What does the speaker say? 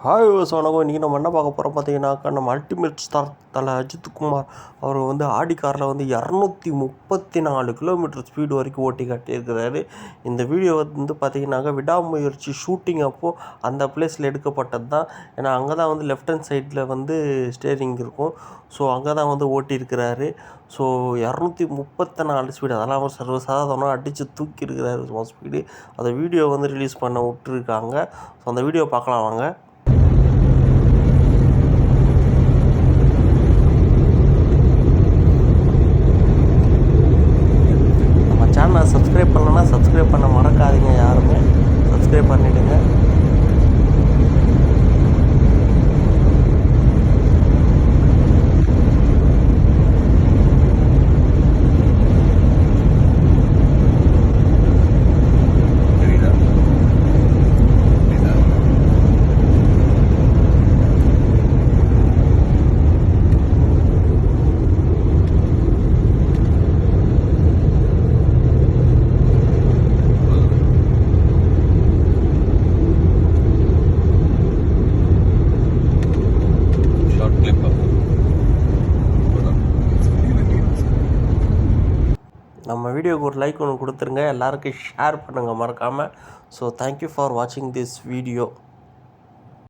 Hi வணக்கம். இன்றைக்கி நம்ம என்ன பார்க்க போகிறோம் பார்த்தீங்கன்னாக்கா, நம்ம அல்டிமேட் ஸ்டார் தல அஜித் குமார் அவர் வந்து ஆடி காரில் வந்து 234 கிலோமீட்டர் ஸ்பீடு வரைக்கும் ஓட்டி காட்டியிருக்கிறாரு. இந்த வீடியோ வந்து பார்த்திங்கனாக்கா விடாமுயற்சி ஷூட்டிங் அப்போது அந்த பிளேஸில் எடுக்கப்பட்டது தான். ஏன்னா அங்கே தான் வந்து லெஃப்ட் ஹேண்ட் சைடில் வந்து ஸ்டேரிங் இருக்கும். ஸோ அங்கே தான் வந்து ஓட்டியிருக்கிறாரு. ஸோ 234 ஸ்பீடு, அதெல்லாம் அவர் சர்வசாதாரணமாக அடித்து தூக்கியிருக்கிறாரு ஸ்பீடு. அந்த வீடியோ வந்து ரிலீஸ் பண்ண விட்டுருக்காங்க. ஸோ அந்த வீடியோ பார்க்கலாம் வாங்க. சேனலை சப்ஸ்கிரைப் பண்ணலன்னா சப்ஸ்கிரைப் பண்ண மறக்காதீங்க. யாருமே சப்ஸ்கிரைப் பண்ணிவிடுங்க. நம்ம வீடியோக்கு ஒரு லைக் ஒன்று கொடுத்துருங்க. எல்லாருக்கும் ஷேர் பண்ணுங்கள் மறக்காமல். ஸோ தேங்க்யூ ஃபார் வாட்சிங் திஸ் வீடியோ.